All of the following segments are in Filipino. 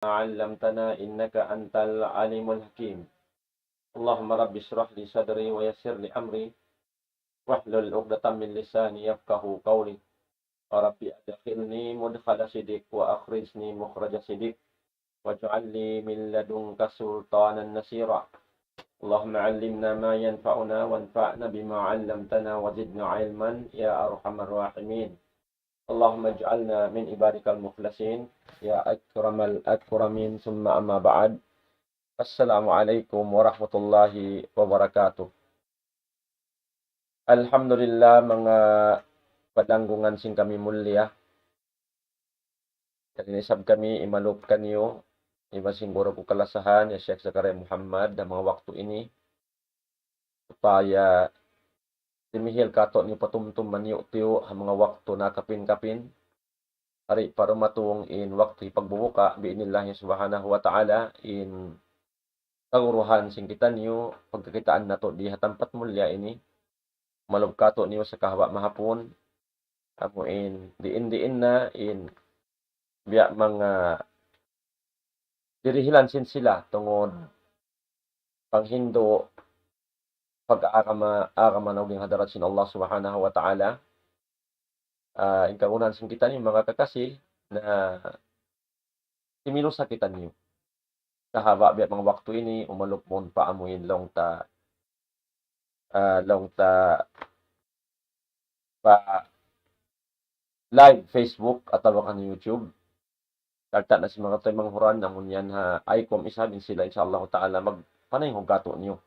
علمتنا إنك أنت العليم الحكيم. اللهم رب اشرح لي صدري ويسر لي أمري واحلل عقدة من لساني يفقه قولي. ربي أدخلني مدخل صدق وأخرجني مخرج صدق واجعل لي من لدنك سلطانا نصيرا. اللهم علمنا ما ينفعنا وانفعنا بما علمتنا وزدنا علما يا أرحم الراحمين. اللهم اجعلنا من عبادك المخلصين يا أكرم الأكرمين. ثم أما بعد. Assalamualaikum warahmatullahi wabarakatuh. Alhamdulillah mga padanggungan sing kami mulia. Kalinisab kami imalop kanyo. Iba singguro ko kalasahan ya Syekh Zakaria Muhammad na mga waktu ini. Supaya timihil kato ni patumtum maniyo tiyo ang mga waktu na kapin-kapin. Hari para matuong in waktu pagbubuka biinillahi subhanahu wa ta'ala in kaguruhan sing kita niyo pagkakitaan nato di hatampat mulya ini malubkato niyo sa kahwa mahapon amo in diin na in biya mga dirihilan sin sila tungod panghindo pag-aakama ng hadarat sin Allah subhanahu wa ta'ala. In kagunan sin kita niyo mga kakasi na timilusa kita niyo kahaba biya mga waktu ini umalupon pa amuin long ta pa live Facebook atau kan YouTube. Kalta na si mga tayo manghuran namun yan ha ay kum isa din sila insyaallah ta'ala magpanay hong gato niyo.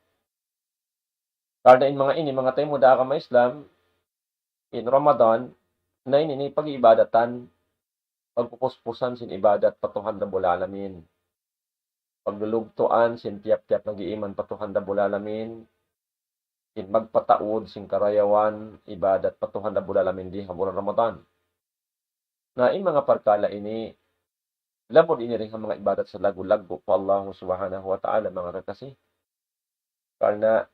Kada in mga ini mga tayo muda ka Islam in Ramadan na ini pag-iibadatan pagpupuspusan sin ibadat patuhan na bulalamin. Paglulugtuan sin tiap-tiap nag-iiman patuhan na bulalamin. In magpataud sin karayawan ibadat patuhan na bulalamin di bulan Ramadan. Na in mga parkala ini lamod ini rin ang mga ibadat sa lagu-lagu po Allah subhanahu wa ta'ala mga kakasi. Karena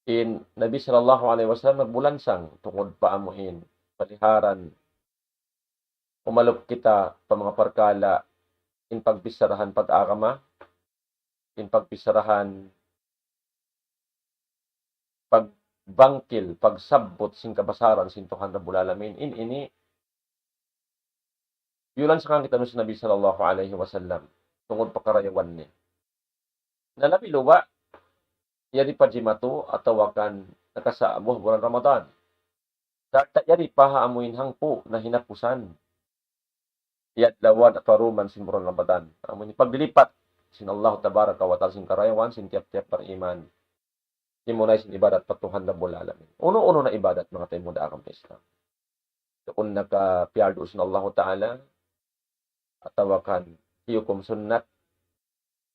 in Nabi sallallahu alaihi wasallam nagbulansang tungod paamuin paliharan umalop kita pa mga parkala in pagpisarahan pag-agama, in pagpisarahan pagbangkil, pagsabot sing kabasaran sin tuhan na bulalamin. In ini yulan sa kang kita sa Nabi sallallahu alaihi wasallam tungod pakarayawan ni. Nalabi luwa yari pajimatu atau akan nakasaabuh bulan Ramadan. Data yari pahaamuin hangpo na hinapusan. Iyat lawan at paruman sin bulan Ramadan. Amun paglilipat sin Allah tabaraka wa ta'ala sin karayawan sin tiap-tiap pariman. Simunay sin ibadat patuhan na bulalamin. Uno-uno na ibadat mga tayo muda akam Islam. Kung naka-piyardo sin Allah ta'ala atawakan hiyukum sunnat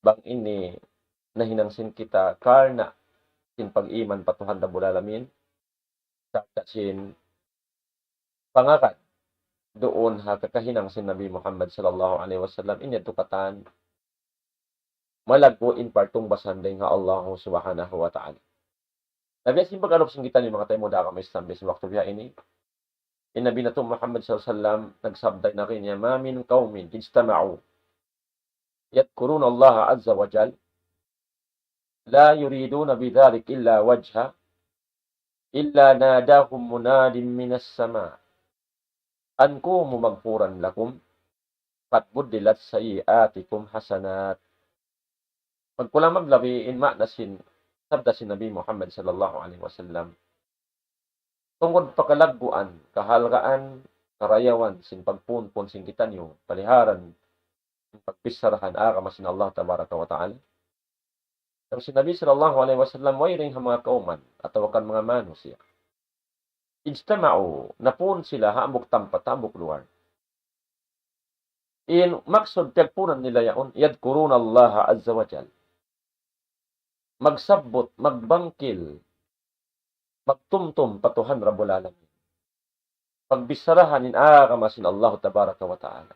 bang ini nahinangsin kita karna sin pag-iman patuhan na bulalamin sa sin pangakat doon ha kakahinang si Nabi Muhammad sallallahu alaihi wasallam inya tukatan malagpo in partong basanday nga Allah subhanahu wa ta'ala. Nabi asin pag-alop sing kita ni mga tayo muda ka may Islam bis waktu biya ini. In Nabi na Muhammad sallallahu alaihi wasallam nagsabday na kanya ma min qaumin ijtama'u yadhkuruna Allah azza wa jal la yuriduna bidhalik illa wajha illa nadahum munadin minas sama' ankumu magfuran lakum patbuddilat sayiatikum hasanat. Pagkulang maglabiin ma'nasin sabda si Nabi Muhammad sallallahu alaihi wasallam tungkol pakalaguan, kahalgaan, karayawan sin pagpunpun sin kita niyo paliharan pagpisarahan agama sin Allah tabaraka wa ta'ala. Pero si Nabi sallallahu alaihi wasallam way ring mga kauman atau kan mga manusia ijtama'u napun sila hambok tampat hambok luar. In maksud tagpunan nila yaon yadkuruna Allah azza wa jal. Magsabot, magbangkil, magtumtum patuhan rabbul alamin. Pagbisarahan in agama sin Allah tabaraka wa ta'ala.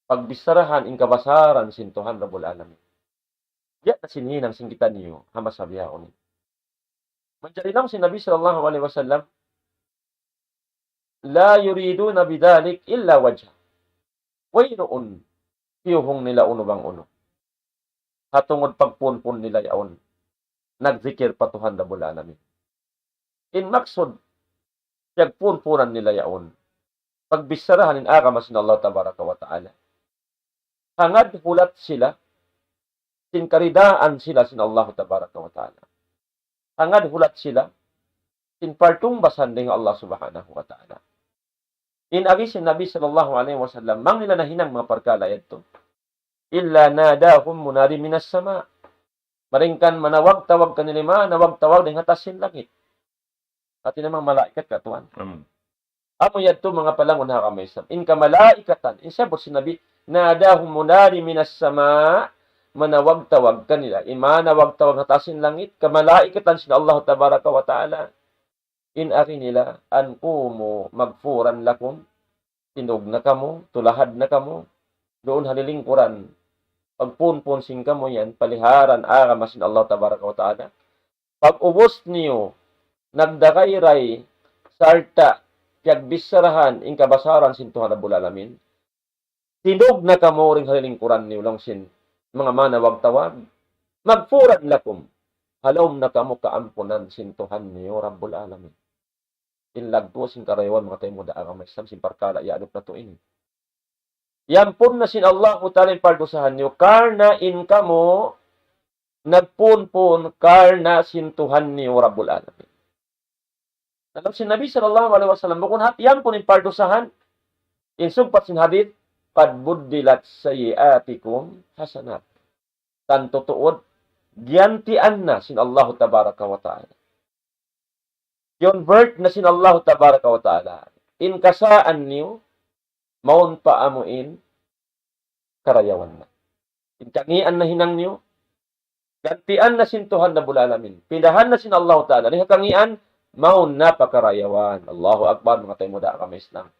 Pagbisarahan in kabasaran sin tuhan rabbul alamin. Diya na sinhinang sin kita niyo hamasabiyaon. Menjadi lang si Nabi sallallahu alaihi wasallam la yuriduna bidzalik illa wajha. wayroon tiyuhong nila uno bang uno. Hatungod pagpunpun nila yaon. Nagzikir patuhan na bula namin. In maksud, pagpunpunan nila yaon. Pagbisarahan in agamas na Allah tabaraka wa ta'ala. Hangad hulat sila, sinkaridaan sila sin Allah tabaraka wa ta'ala. Hangad hulat sila, sinpartung basan ng Allah subhanahu wa ta'ala. In agisin Nabi sallallahu alaihi wasallam, mangila na hinang mga parkala ito. Illa nadahum munari minas sama. Maringkan manawag-tawag kanilima, nawag-tawag ng hatasin langit. At namang malaikat katuan. Amo yadto mga palangon ha kamaysam. In ka malaikatan, insabot si Nabi, nadahum munari minas sama, manawag-tawag kanila. Imanawag-tawag hatasin langit, ka malaikatan sin Allah tabaraka wa ta'ala. In akin nila, an kumo magfuran lakum, tinog na kamo, tulahad na kamo, doon halilingkuran, pagpunpunsing kamo yan, paliharan, agamasin Allah tabaraka wa ta'ala. Pag ubos niyo, nagdakayray, sarta, piagbisarahan, in kabasaran, sintuhan na bulalamin, tinog na kamo ring halilingkuran niyo lang sin, mga manawag-tawag, magfuran lakum, halom na kamo kaampunan, sintuhan niyo, Rabbul Alamin. Inlagto sin karayawan mga tayo mo daang may sin parkala iadop na to ini. Yampun na sin Allah ta'ala pardusahan niyo karna in kamo nagpunpun karna sintuhan niyo Rabbul Alamin. Dalam sin Nabi sallallahu alaihi wasallam bukun hat yampun in pardusahan in sumpat sin hadith qad buddilat sayiatikum hasanat. Tan tutuod giyantian na sin Allah tabaraka wa ta'ala. Convert na sin Allah tabaraka wa ta'ala. In kasaan niyo, maun pa amuin, karayawan na. In kangian na hinang niyo, gantian na sintuhan na bulalamin. Pindahan na sin Allah ta'ala. Ni kangian, maun na pakarayawan. Allahu Akbar, mga tayo muda kami Islam.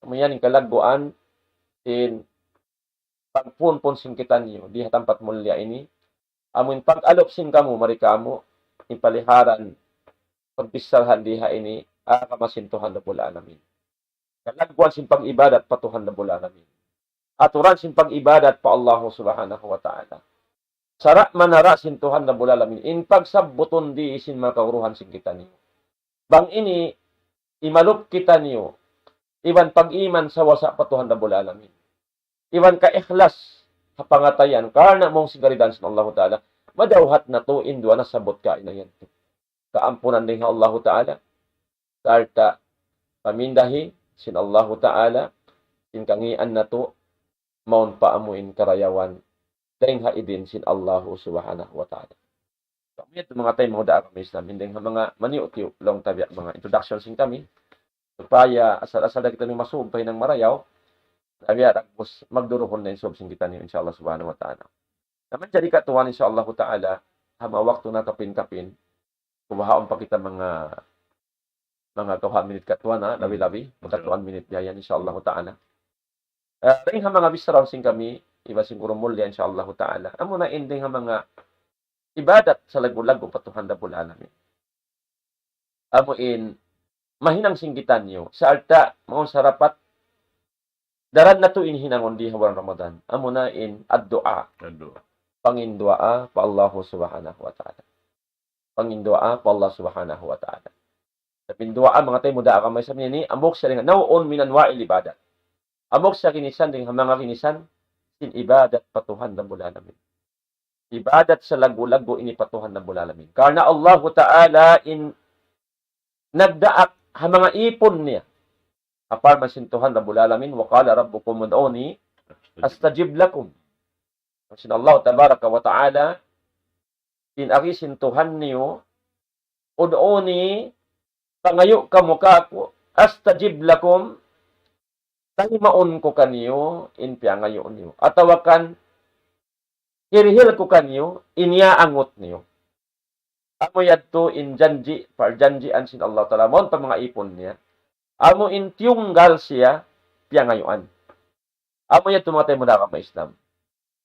Kamuyan, in kalagbuan, in pagpunpun sin kita niyo, di hatampat mulya ini, amuin pag-alop sin kamo, marikamo, ipaliharan, pagpisarhan diha ini, kamasintuhan na bula namin. Kalagwan sin pag-ibadat, patuhan na bula namin. Aturan sin pag-ibadat pa Allah subhanahu wa ta'ala. Sara manara sintuhan na bula namin. In pagsabbuton di isin makauruhan sin kita niyo. Bang ini, imalup kita niyo. Iwan pag-iman sa wasa patuhan na bula namin. Iwan ka-ikhlas, kapangatayan, karna mong sigaridan sin Allah ta'ala. Madawhat na to, indwa na sabot ka inayan to. Kaampunan din Allah Ta'ala. Sarta pamindahi sin Allah Ta'ala. Sin kangian na to. Maun paamuin karayawan. Dahing haidin sin Allah Subhanahu wa Ta'ala. Kami ito mga tayo mga daang kami Islam. Hindi mga maniutiyo long tabi mga introduction sin kami. Supaya asal-asal na kita nung masubay ng marayaw. Sabi at magduruhon na yung subsing kita niyo insyaAllah Subhanahu wa Ta'ala. Naman jadi katuan insyaAllah Ta'ala. Hama waktu na kapin-kapin. Kumahaon pa kita mga kauhan minute katuan na, labi-labi, magkatuan minute yayan, insyaAllah ta'ala. Ring mga bisaraw sing kami, iba siguro mulya, insyaAllah ta'ala. Amo na ending mga ibadat sa lagu-lagu, patuhan na bula namin. Amo in, mahinang singgitan nyo, sa alta, mga sarapat, daran na to inhinangon di hawan Ramadan. Amo na in, ad-dua. Pangindua pa Allah subhanahu wa ta'ala. Pangindua pa Allah subhanahu wa ta'ala. Sa pindua, mga tayo muda kamay sa ni amok siya rin, nauon minanwa ibadat. Amok siya kinisan rin, mga kinisan, sin ibadat patuhan na bula namin. Ibadat sa lagu-lagu ini patuhan na bula namin. Karena Allah ta'ala in nagdaak ha mga ipon niya. Apar masintuhan na bula namin, waqala rabbukum ud'uni astajib lakum. Sin Allah tabaraka wa ta'ala in akisin Tuhan niyo, ud'uni, pangayo ka mukha ko, astajib lakum, talimaon ko kaniyo, in piangayo niyo. Atawakan, hirihil ko kaniyo, inyaangot niyo. Amo yadto in janji, par janji an sin Allah ta'ala, mon pa mga ipon niya. Amo in tiyunggal siya, piangayuan. Amo yadto mga tayo muna ka Islam.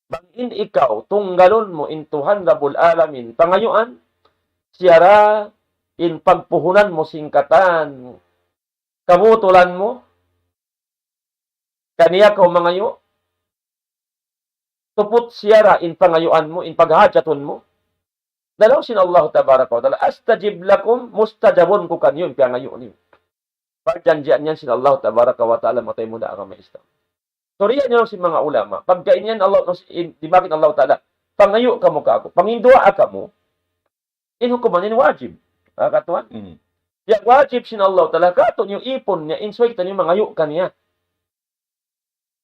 Bangin ikaw, tunggalon mo in Tuhan Rabbul Alamin, pangayuan, siyara, in pagpuhunan mo singkatan, kamutulan mo, kaniya ka mangayo, tupot siyara in pangayuan mo, in paghajaton mo. Dalaw sin Allah tabaraka wa ta'ala, astajib lakum, mustajabon ko kanyo, in pangayuan niyo. Pagjanjian niyan sin Allah tabaraka wa ta'ala, matay mo na ang may Islam. So, riyan nyo si mga ulama. Pagkainyan Allah, di bakit Allah ta'ala, pangayo ka mo ka ako, pangindua ka mo, inhukuman, in wajib. Katuan? Ya wajib sin Allah ta'ala, kato niyo ipon niya, insway kita niyo mangayo ka niya.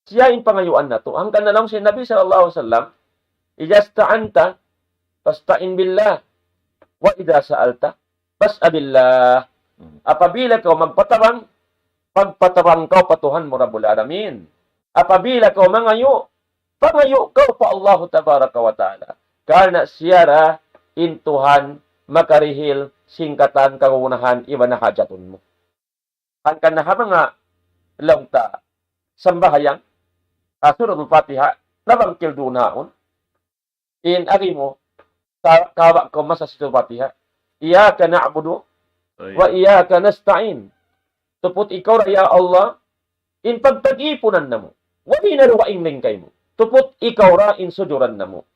Siya in pangayuan na to. Hanggang na lang si Nabi sallallahu alaihi wasallam, ijasta'anta, fasta'in billah, wa idha sa'alta, fas'abillah. Apabila kau magpatabang, pagpatabang kau patuhan mo Rabbul Alamin. Apabila kau mangayo, pangayo kau pa Allah tabaraka wa ta'ala. Karena siyara in Tuhan makarihil singkatan kagunahan iba na hajatun mo. Hanggang na mga lawta sambahayang suratul Fatiha nabangkil dunaon in ari mo kawa ko masa suratul Fatiha iyyaka na'budu wa iyyaka nasta'in. Tupot ikaw ra ya Allah in pagtag-ipunan namo wa inaruwaing lingkay mo. Tupot ikaw ra in sujuran namo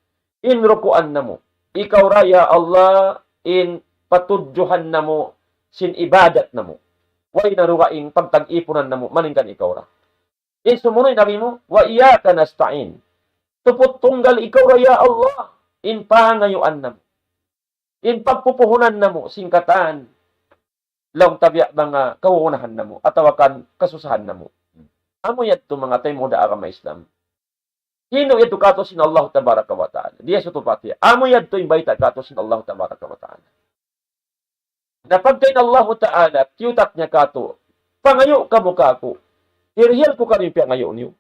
in rukuan namo. Ikaw ra ya Allah in patudjuhan namo sin ibadat namo. Wa inaruwaing pagtag-ipunan namo maningkan ikaw ra. Sumunod nabi mo, wa iyyaka nasta'in. Tupot tunggal ikaw ra ya Allah in pangayuan namo. In pagpupuhunan namo singkatan lang tabya mga kawunahan namo atawakan kasusahan namo. Amo yadto mga tay mo da agama Islam. Hino yadto kato sin Allah tabaraka wa ta'ala. Diya sa tupati. Amo yadto imbayta kato sin Allah tabaraka wa ta'ala. Napagkain Allah ta'ala, tiyutak niya kato, pangayo ka mo kako. Irhil ko kami ngayon niyo.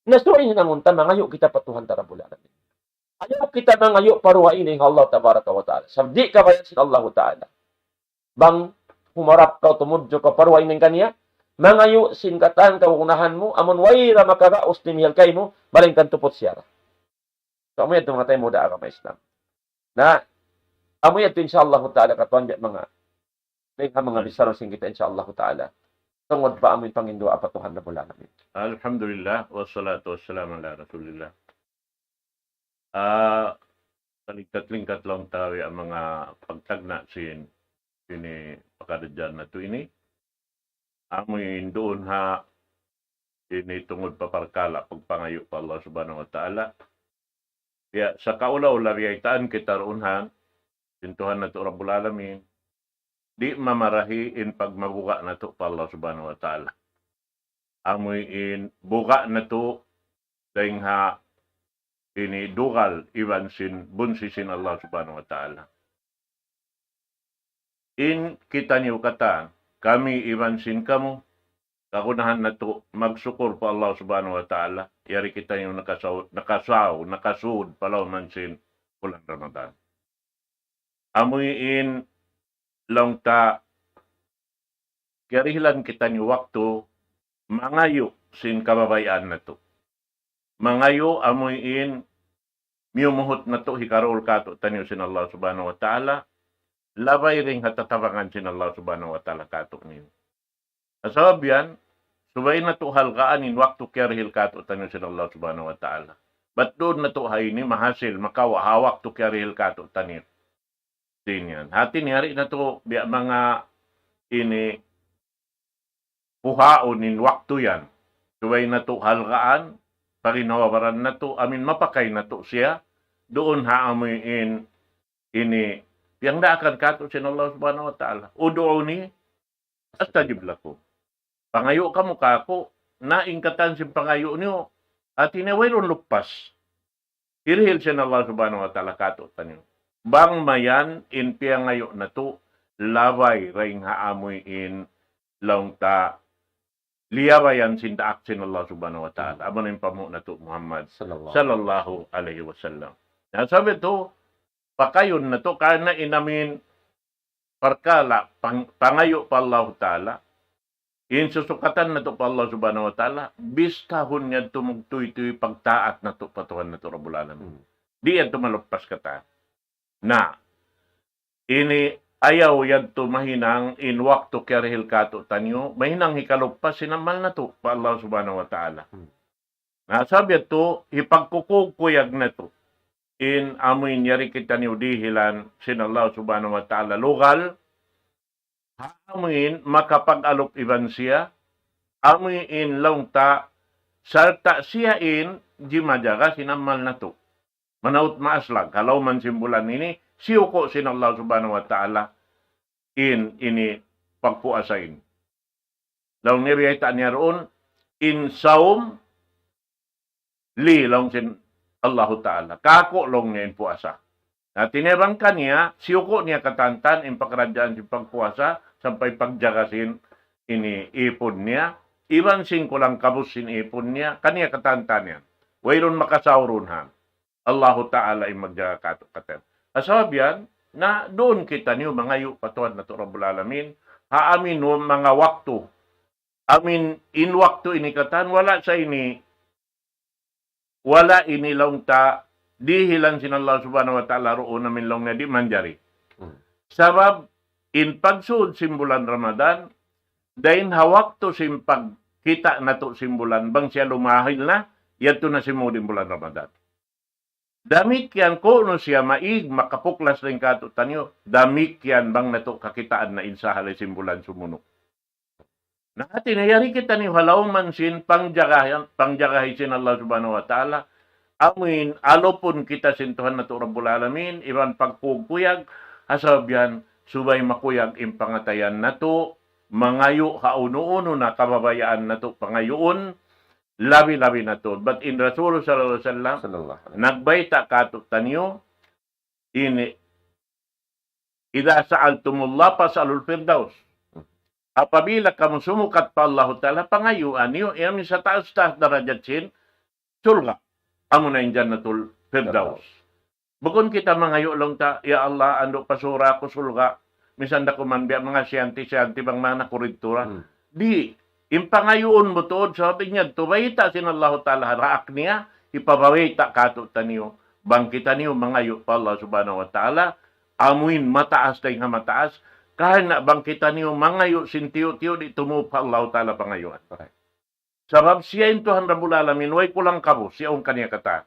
Nasuin na ngunta, mangayo kita patuhan tarabulan. Ayaw kita mangayo paruwain ng Allah tabaraka wa ta'ala. Sabdi ka bayan sin Allah ta'ala. Bang humarap ka, tumudyo ka paruwain ng kanya, mangayo singkatan kaunahan mo, amon wayra makaraos timihal kay mo, baling kan tupot siya. So, amoy ito mga tayo mo da agama Islam. Na, amoy ito insyaAllah ta'ala katuan mga bisaro sing kita insyaAllah ta'ala. Tungod pa amin Pangindo apatuhan na mula namin. Alhamdulillah, wassalatu wassalamu ala rasulillah. Talingkat-lingkat lang tayo ang mga pagtagna sin ini pakadadyan na to ini. Amin doon ha ini tungod pa parkala pagpangayo pa Allah subhanahu wa ta'ala. Kaya sa kaulaw lariyaitaan kita roon ha pintuhan na to Rabbul Alamin. Di mamarahiin pag mabuka na to pa Allah subhanahu wa ta'ala. Amuin buka na to dahil ha ini dugal iwan sin bunsisin Allah subhanahu wa ta'ala. In kita niyo kata, kami iwan sin kamu, kakunahan na to magsukur pa Allah subhanahu wa ta'ala. Yari kita niyo nakasud palaw man sin bulan Ramadan. Amuin lang ta karihilan kita ni waktu mangayo sin kababayan na to. Mangayo amuin miyumuhot na to hikarol kato tanyo sin Allah subhanahu wa ta'ala. Labay ring hatatabangan sin Allah subhanahu wa ta'ala kato niyo. Asabab yan, subay na to halkaan in waktu karihil kato tanyo sin Allah subhanahu wa ta'ala. Ba't doon na to hay ni mahasil makawa hawak to karihil kato tanyo. Yan. Hati niyari na to biya mga ini puhaon in waktu yan. Suway na to halgaan, parinawaran na to, amin mapakay na to siya. Doon haamuin ini, yang daakan kato sin Allah subhanahu wa ta'ala. Udu'uni, astajib lakum. Pangayo ka mo kako, naingkatan si pangayo niyo, at inawayron lupas. Irhil sin Allah subhanahu wa ta'ala kato tanyo. Bang mayan in piangayo na to labay ring haamoy in laung ta liyawayan sindaak sin Allah subhanahu wa ta'ala. Amo na yung pamu na to Muhammad sallallahu alaihi wasallam. Sabi to, pakayon na to kana inamin parkala pangayo pa Allah ta'ala. In susukatan na to pa Allah subhanahu wa ta'ala, biskahon niya tumugtuy-tuy pagtaat na to patuhan na to Rabbul Alamin. Di yan tumalagpas kata. Na ini ayaw yan to mahinang in waktu kerhil kato tanyo mahinang hikalugpas sinamal na to pa Allah subhanahu wa ta'ala. Nasabi to, ipagkukukuyag na to. In amoy nyari kita ni udihilan sinallahu subhanahu wa ta'ala lugal, amoyin makapag-alok iban siya, amoyin lang ta, sarta siya in, di majaga sinamal na to. Manaut maaslag, kalau man simbulan ini, siyuko sinallahu subhanahu wa ta'ala, ini pagpuasain. Law niriyata niya roon, in saum, li lang sin Allah Ta'ala. Kako long niya in puasa. Na tinirang kanya, siyuko niya katantan in pakradyaan si pagpuasa sampai pagjagasin ini ipon niya. Iban sing kulang kabus sin ipon niya, kanya katantan niya. Wayron makasawrunhan. Allah Ta'ala in magjaga kato katen. Asabyan, na doon kita niyo mga yu patuan na to Rabbul Alamin, haamin no mga waktu. Amin in waktu ini katan, wala sa ini lang ta dihilan sin Allah subhanahu wa ta'ala roon namin lang na di manjari. Sabab, in pagsud simbulan Ramadan, dahin hawak to simpag kita na to simbulan, bang siya lumahil na, yato na simudin bulan Ramadan. Damik yan ko no siya maig, makapuklas rin kato tanyo, damik yan bang na to kakitaan na insahalay simbulan sumunok. Na tinayari kita ni halaw mansin pangjagahin sin Allah subhanahu wa ta'ala. Amin, alopon kita sintuhan na to Rabbul Alamin, iban pagkukuyag, asabyan, subay makuyag impangatayan na to, mangayo kauno-uno na kababayaan na to, pangayoon, labi-labi na to. But in Rasul sallallahu alaihi wasallam, nagbayta kato tanyo, ini, idha sa'altumullah pas'alul firdaus. Apabila kamu sumukat pa Allah Ta'ala, pangayuan niyo, yamin sa taas-taas darajat sin, sulga, amo na yung jannatul firdaus. Bukon kita mangayo lang ta, ya Allah, ando pasura ko sulga, misan da kumanbiya mga siyanti bang mga nakuritura. Di, impangayuon mo tuod, sabi niya, tubayita sin Allah Ta'ala, raak niya, ipabawita kato taniyo, bang kita niyo mangayo pa Allah Subhanahu wa Ta'ala, amuin mataas tayo nga mataas, kahit na bangkitan niyo mangayo sintiyo-tiyo di tumupa Allah Ta'ala pangayuan. Okay. Sabab siya intuhan Rabbul Alamin, way kulang kabo, siya ang kanya kata.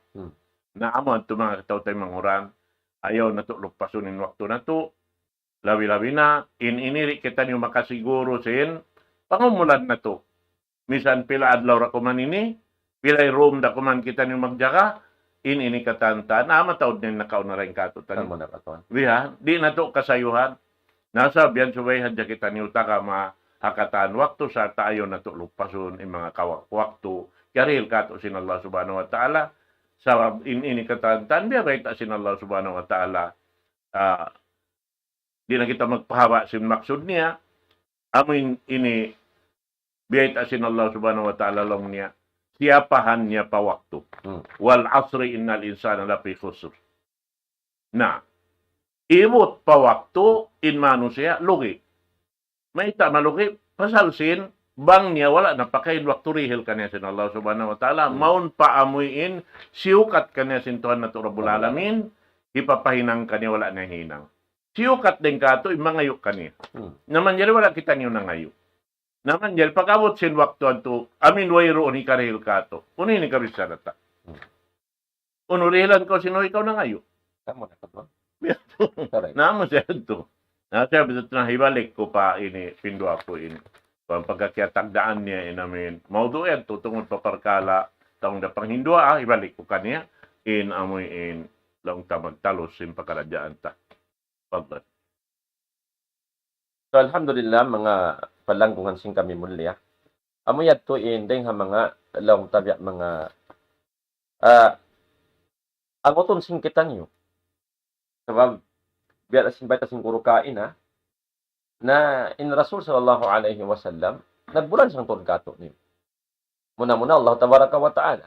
Na amo at mga kataw tayo manguran, ayaw na to lupasunin waktu na to, labi-labi na, iniri kita niyo makasiguro sin, pangumulan na to. Misan pila adlaw ra kuman ini, pilay room da kuman kita niyo magjaga, ini katanta, na matawad niya nakaw na rin kato. Tama na katon. Di na to kasayuhan. Nasa biyan subay hadya kita ni utaka mahakatan waktu sa tayo na lupasun in mga waktu karil kato sin Allah subhanahu wa ta'ala sa ini katantan biya baita sin Allah subhanahu wa ta'ala di na kita magpahawa sin maksud niya amin ini baita sin Allah subhanahu wa ta'ala long niya siyapahan niya pa waktu wal asri innal insana lafi khusr na imot pa waktu in manusia lugi. May malugi pasalsin bang niya wala napakain waktu rihil kanya sin Allah subhanahu wa ta'ala maun paamuin siukat kanya sin Tuhan na to Rabbul Alamin ipapahinang kanya wala na hinang. Siukat din kato imangayok kanya. Naman jari wala kita niyo nangayo. Naman jari pagabot sin waktu anto amin wayro ni karihil kato. Unin ni kabisarata. Unurihilan ko sino ikaw nangayo. Tama na katon. Namo siya ito. Nasa bitot na hibalik ko pa ini pindo ako ini. Pagkakiatagdaan niya inamin. Maudo yan tutungod pa parkala taong da panghindua hibalik ko kaniya in amoy in lang tamag talos sin pagkaladyaan ta. Pagkat. So alhamdulillah mga palanggungan sing kami mulya. Amoy adto indeng ha mga long tabya mga ang uton sing kita niyo. Sabab, biar asin baita sing kurukain ha, na in Rasul sallallahu alaihi wasallam, nagbulan siyang kato niyo. Muna-muna Allah tabaraka wa ta'ala.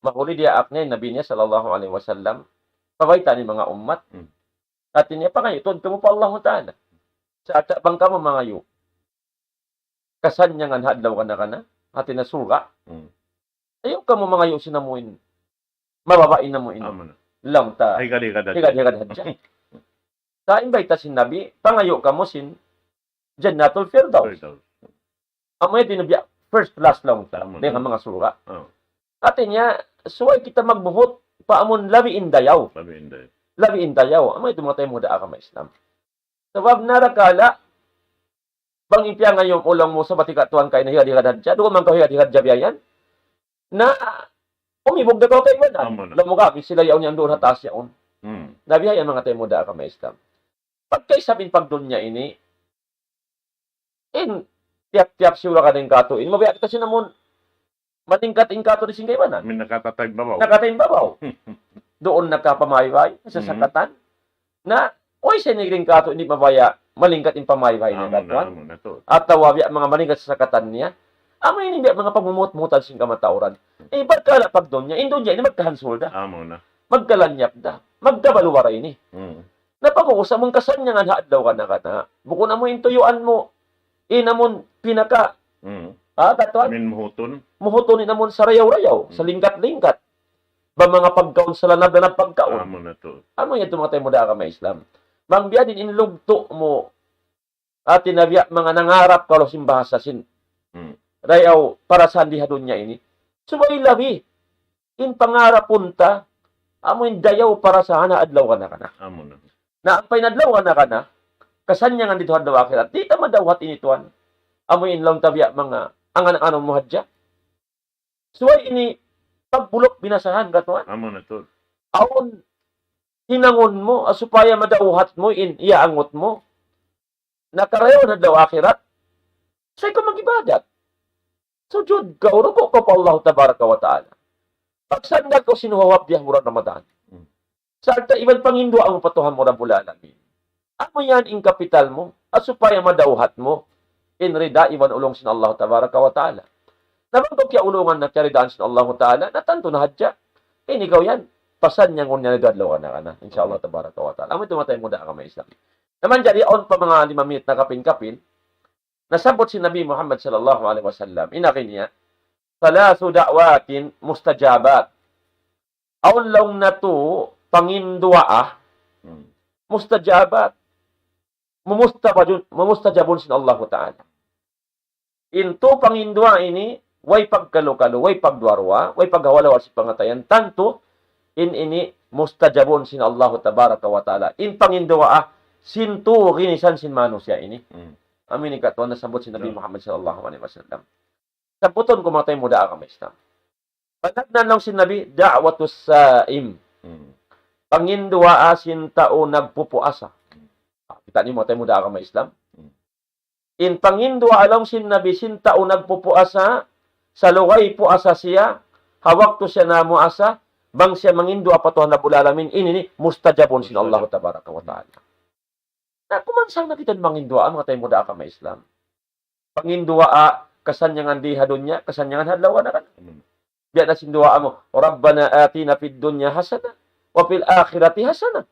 Mahuli dia aknya Nabi niya sallallahu alaihi wasallam, pabaita ni mga umat, at niya pa kayo, tuod kamo pa Allah ta'ala. Sa ata bang kamo mga yu, kasan niya nga hadlaw ka na, hati na suga, ayaw kamo mga yu sinamuin, mababain na mo ino. Lang ta. Higad hadya. Sa imbita sin Nabi, pangayo ka mo sin Jannatul Firdaus. Amoy dinabya first class lang ta. Dengan mga sura. Atin niya, suway kita magbuhot, paamon labi indayaw. Sabi hindi. Labi indayaw. Amay tumatay mo da ka Islam. Sabab narakala, bang impya ngayong ulang mo sa batikatuan kay nahihadihad siya, doon man kahihadihad jabiyayan, na umibog na kay Amo iwanan. na. Lamuga, sila yaon yan doon hatas yaon. Nabiyayan mga tayo mo da ka Islam. Pagkaisabing pagdunya ini, tiap-tiap siya ka din katuin, mabiyak kita sinamon, matingkat-in kato di singgay manan. Amin nakatatag babaw. Nakatayin babaw. Doon nagkapamayway sa sakatan, na, oy, sinigring kato, hindi mabaya, malingkat in pamayway na katuan. Amo na to. At tawabi ang mga malingkat sa sakatan niya, amay hindi mga pagmumut-mutan sing kamatauran. Ba't kala pag doon niya, indon niya, ini magkahansol da, Amo na. magkalanyap da, magkabaluwaray ni. Mm. Napag-uusap mong kasanyangan haadlaw ka na ka na. Buko na mo intuyuan mo. Inamon pinaka. Katuan. Amin muhuton. Muhutunin namon sa rayaw-rayaw. Sa lingkat-lingkat. Ba mga pagkaon sa lanab na pagkaon. Amo na to. Ano yan tumatay mo da ka may Islam? Mangbiya din inlugto mo. At tinabya mga nangarap ka simbahasa sin. Rayaw para sa andihadon niya ini. Sumay labi. In pangarap punta. Amoy dayaw para sa hana adlaw ka na. Amo na. Na ang painadlaw na ka na, kasanyangan dito hadlaw akirat, di ta madawat inituan. Amoy inlang tabya mga angan-anong mo hadya. Suway ini, pagbulok binasahan katuan. Amo na to. Aon, hinangon mo, supaya madauhat mo, iaangot mo. Nakarayon hadlaw akirat, sa'y ka mag-ibadat. So, Jud, kauruko ko pa Allah tabaraka wa ta'ala. Pagsandag ko sinuhawap diya murang Ramadan. Sa alta, iban pangindo ang patuhan mo na bulalamin. Ano yan in kapital mo? At supaya madauhat mo. In rida, iban ulong sin Allah tabaraka wa ta'ala. Naman kaya ulungan na karidaan sin Allah ta'ala, natanto na hadya. Ikaw yan. Pasan niya ngun niya nagdadlaw ka na. Inshallah tabaraka wa ta'ala. Amoy tumatay mo da ka may Islam. Naman dyan, on pa mga 5 minute na kapin-kapin, nasabot si Nabi Muhammad sallallahu alaihi wasallam, inakin niya, Salasu da'watin mustajabat. Aun lang na to, pangindua mustajabat. Mumustajabun sin Allah Ta'ala. Into pangindua ini, way pagkalukalo, way pagduarwa, way paghawalawa si pangatayan, tanto, ini mustajabun sin Allah Tabaraka wa Ta'ala. In pangindua, sinto rinisan sin manusya ini. Amin ikatuan na sabot si Nabi Muhammad sallallahu alaihi wasallam. Sabuton ko matay mo daa ka may Islam. Panagnan lang si Nabi, da'watus sa'im. Pangindua asin tao nagpupuasa. Kita ni mo tayo mo da ka may Islam. In pangindua alam sin Nabi sin tao nagpupuasa, sa lugay puasa siya, hawak to siya na muasa, bang siya mangindua patuhan na bulalamin, ini mustajabon sin Allah tabaraka wa ta'ala. Na kumansang na kita mangindua, mga tayo mo da ka may Islam. Pangindua kasanyangan di hadunya, kasanyangan hadlawan na ka. Diyan na sindua mo, Rabbana atina fid dunya hasana wa fil akhirati hasana.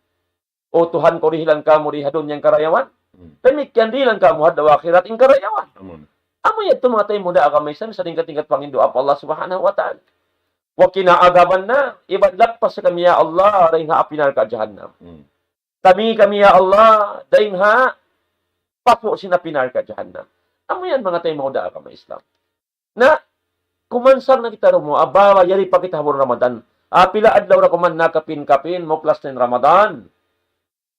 O Tuhan ko rihilan kamu rihadon yang karayawan. Demikian rihilan kamu hadlaw akhirat ing karayawan. Amo yato mga tayo muda agamay sa tingkat-tingkat pangindua pa Allah subhanahu wa ta'ala. Wa kinaagaban na, ibadlak pa sa kami ya Allah, dahin ha apinar ka jahannam. Kami ya Allah, dahin ha papo sinapinar ka jahannam. Amo yan mga tayo muda agamay Islam. Na, kumansang na kita mo, abawa, yari pa kita habon Ramadan. Pila adlaw na kuman nakapin-kapin, muklas na Ramadan.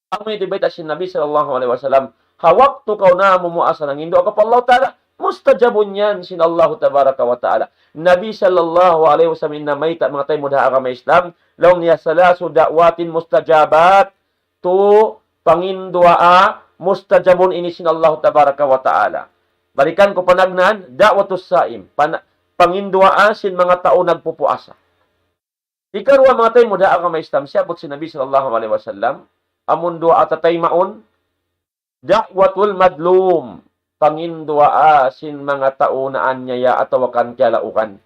Ang may debate si Nabi sallallahu alaihi wasallam, hawak to kau na mumuasa ng Indo ako pa Allah Ta'ala, mustajabun yan sin Allah tabaraka wa ta'ala. Nabi sallallahu alaihi wasallam na may mga tayo mudha ka may Islam, laong niya salasu da'watin mustajabat, to pangindua mustajabun ini sin Allah tabaraka wa ta'ala. Balikan ko panagnan, da'watus saim, pangindua sin mga tao nagpupuasa. Ikarwa mga tayo mudha ka may Islam, siyabot si Nabi sallallahu alaihi wasallam, amun doa tatay maun, da'watul madlum, pangindua sin mga tao na anyaya at tawakan kialaukan.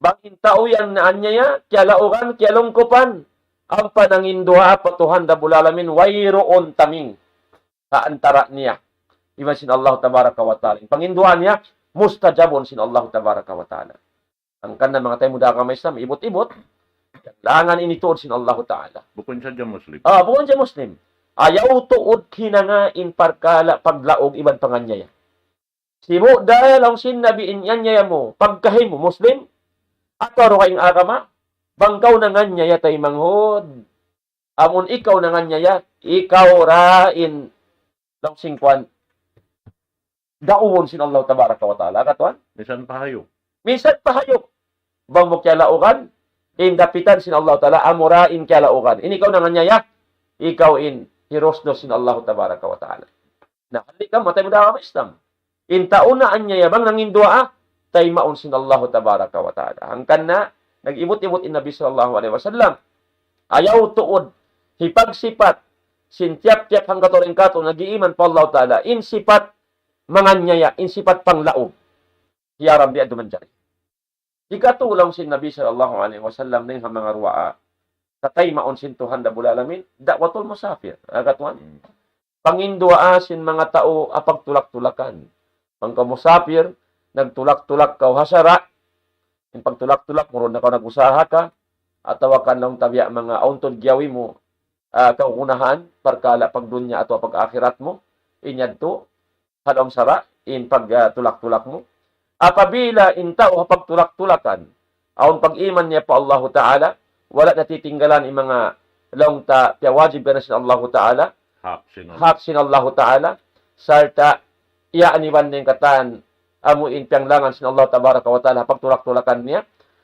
Bangin tao yan na anyaya, kialaukan, kialungkupan, ang panangindua patuhan da bulalamin, wayroon taming, kaantara niya. Iban sin Allah tabaraka wa ta'ala. Pangindua niya, mustajabon sin Allah tabaraka wa ta'ala. Ang kan na mga tayo muda ka may Islam, ibot-ibot, langan inituod sin Allah Ta'ala. Bukod siya dyan Muslim. Bukod siya Muslim. Ayaw tuod kinanga in parkala paglaog iban panganyaya. Simu dahil ang sinabi inyanyaya mo, pagkahin mo Muslim, Ato kaing agama, bangkaw na nga niya tay manghod. Amon ikaw na nga niya, ikaw rain lang singkwan. Daawon sin Allah tabaraka wa taala katwan. Bisan pahayo. Minsan pahayop. Bang mo kya laugan, in dapitan sin Allah taala amurain kya laugan. In ikaw na nga niya, ikaw in hirosno sin Allah tabaraka wa taala. Nakali ka matay mo daw Islam. In tauna anya bang nangin dua tay maun sin Allah tabaraka wa taala. Hangkan na nag-imot-imot in Nabi sallallahu alaihi wasallam. Ayaw tuod hipagsipat sintiap-tiap hangga toring kato nagiiman pa Allah taala in sipat manganyaya in sipat panglaob. Ya Rabbi aduman jari. Ikatulong sin Nabi sallallahu alaihi wasallam ning mga ruwaa. Tatay maun sin Tuhan da bulalamin dakwatul musafir. Agatwan. Pangindua sin mga tao apag tulak-tulakan. Pangka musafir nagtulak-tulak ka hasara. In pagtulak-tulak mo na ka nag-usaha ka ataw kan lang tabya mga auntod giyawi mo kauunahan perkala pagdunya atau pag-akhirat mo inyadto hadong sara in pagtulak-tulak mo. Apabila intao pagtulak-tulakan aon pag-iman niya pa Allah Ta'ala wala natitinggalan yung mga laong wajib ka na sin Allah Ta'ala hapsin Allah Ta'ala sarta iyaaniwan din katan amuin piyanglangan sin Allah Tabaraka wa Ta'ala pagtulak-tulakan niya.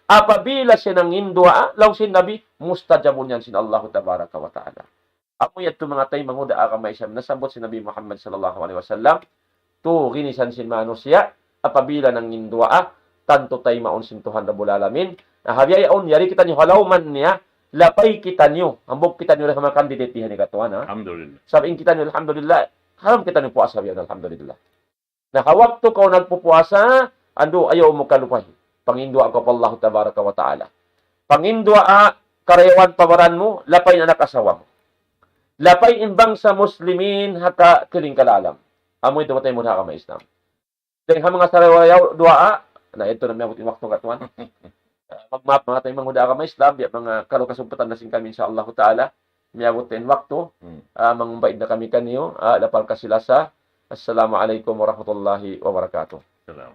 Apabila siya nang indua, law sin Nabi, mustajabun yan sin Allah Tabaraka wa Ta'ala. Amo yato mga tay manguda akamay siya, nasambot si Nabi Muhammad sallallahu alaihi wasallam, tu ginisan sin manusia, apabila nang indua, tanto tay maun sin Tuhan Rabbul Alamin, na habyayaon, yari kita niyo halawman niya, lapay kita niyo, hambog kita niyo mga kandidat ni katuan, ha? Alhamdulillah. Sabihin kita niyo, alhamdulillah, haram kita niyo puasa, alhamdulillah. Nakawakto ka nagpupuasa, ando ayaw mo kalupay. Pangindua ko pa Allah Tabaraka wa Ta'ala. Pangindua karayawan pabaran mo, lapay na nakasawa mo. Lapay imbang sa muslimin haka kiling kalalam. Amoy tumatay mo na ka Islam. Dahil mga sarayaw dua na ito na may waktu katuan. Magmap mga tayo mga ka Islam, mga kalukasumpatan na sing kami insya Allah Ta'ala. Miyagutin waktu. Mangumbait na kami kaniyo. Lapal ka sila sa Assalamualaikum warahmatullahi wabarakatuh. Salam.